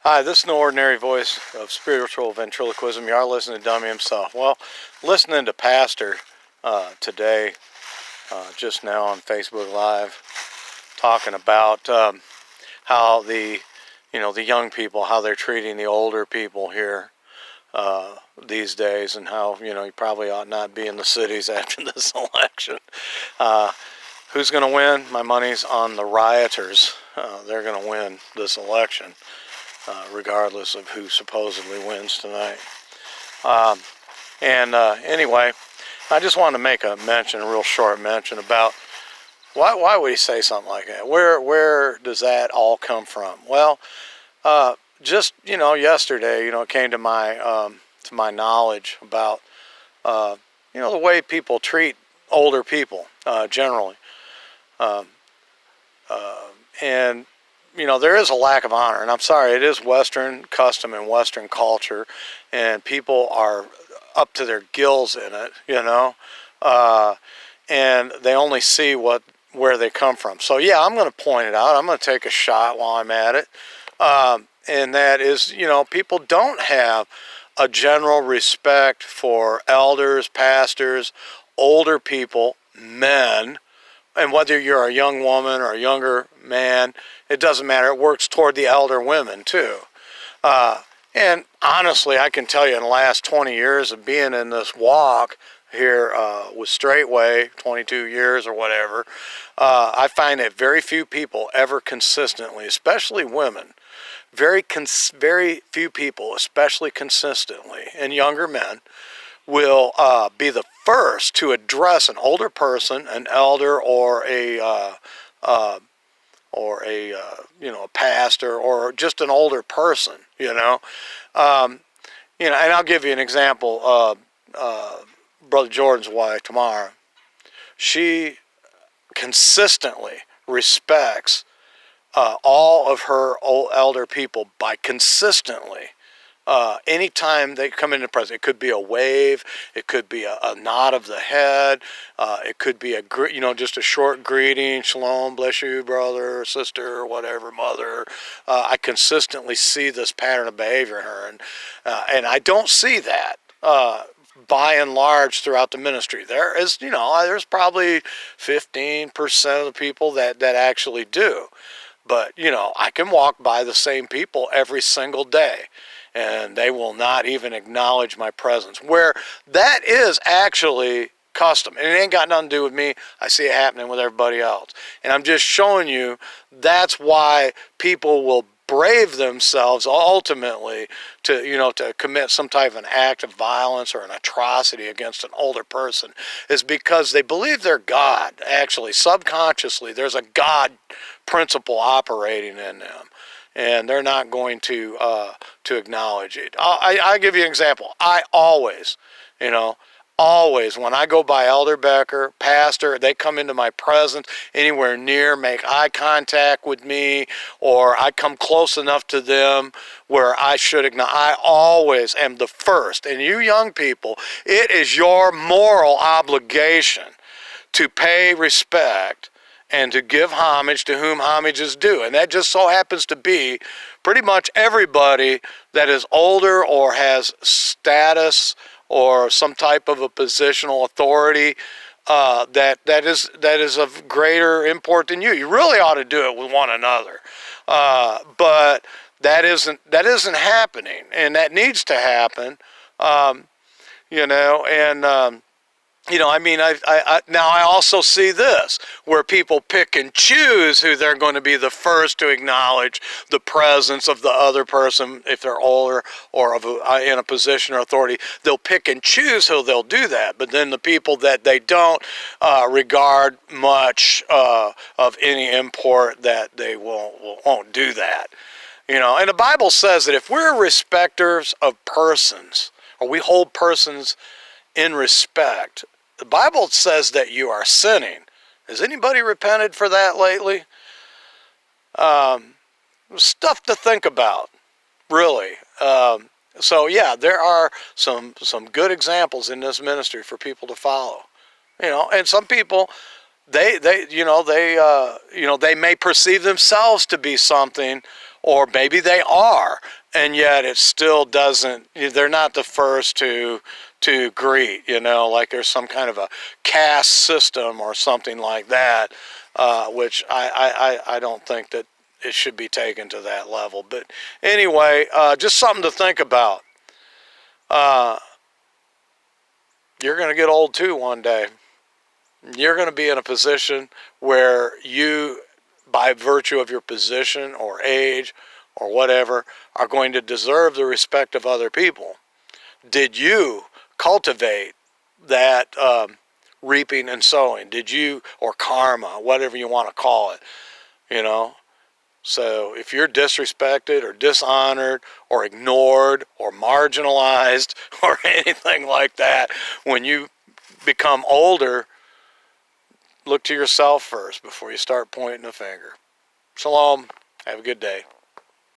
Hi, this is no ordinary voice of spiritual ventriloquism. You are listening to Dummy himself. Well, listening to Pastor today, just now on Facebook Live, talking about how the young people, how they're treating the older people here these days, and how you probably ought not be in the cities after this election. Who's going to win? My money's on the rioters. They're going to win this election. Regardless of who supposedly wins tonight. Anyway, I just wanted to make a real short mention about why would he say something like that? Where does that all come from? Well, just yesterday, it came to my knowledge about the way people treat older people generally, and there is a lack of honor, and I'm sorry, it is Western custom and Western culture, and people are up to their gills in it, and they only see where they come from. So yeah, I'm going to point it out. I'm going to take a shot while I'm at it, and that is, people don't have a general respect for elders, pastors, older people, men. And whether you're a young woman or a younger man, it doesn't matter. It works toward the elder women, too. And honestly, I can tell you in the last 20 years of being in this walk here with Straightway, 22 years or whatever, I find that very few people ever consistently, especially women, very few people, especially consistently, and younger men, will be the first to address an older person, an elder, or a pastor, or just an older person. And I'll give you an example. Brother Jordan's wife, Tamara, she consistently respects all of her elder people by consistently. Anytime they come into presence, it could be a wave, it could be a nod of the head, it could be just a short greeting, shalom, bless you, brother, sister, whatever, mother. I consistently see this pattern of behavior in her, and I don't see that by and large throughout the ministry. There is, there's probably 15% of the people that actually do, but I can walk by the same people every single day, and they will not even acknowledge my presence. Where that is actually custom. And it ain't got nothing to do with me. I see it happening with everybody else. And I'm just showing you that's why people will brave themselves ultimately to commit some type of an act of violence or an atrocity against an older person, is because they believe they're God. Actually, subconsciously, there's a God principle operating in them, and they're not going to acknowledge it. I'll give you an example. I always, when I go by Elder Becker, pastor, they come into my presence anywhere near, make eye contact with me, or I come close enough to them where I should acknowledge. I always am the first. And you young people, it is your moral obligation to pay respect and to give homage to whom homage is due. And that just so happens to be pretty much everybody that is older or has status or some type of a positional authority that is of greater import than you. You really ought to do it with one another. But that isn't happening, and that needs to happen. Now I also see this, where people pick and choose who they're going to be the first to acknowledge the presence of the other person if they're older or in a position or authority. They'll pick and choose who they'll do that, but then the people that they don't regard much of any import, that they won't do that. And the Bible says that if we're respecters of persons, or we hold persons in respect, the Bible says that you are sinning. Has anybody repented for that lately? Stuff to think about, really. So yeah, there are some good examples in this ministry for people to follow. And some people, they may perceive themselves to be something, or maybe they are, and yet it still doesn't, they're not the first to greet, like there's some kind of a caste system or something like that, which I don't think that it should be taken to that level. But anyway, just something to think about. You're going to get old too one day. You're going to be in a position where you, by virtue of your position or age or whatever, are going to deserve the respect of other people. Did you cultivate that reaping and sowing? Did you, or karma, whatever you want to call it, you know? So if you're disrespected or dishonored or ignored or marginalized or anything like that, when you become older, look to yourself first before you start pointing a finger. Shalom. Have a good day.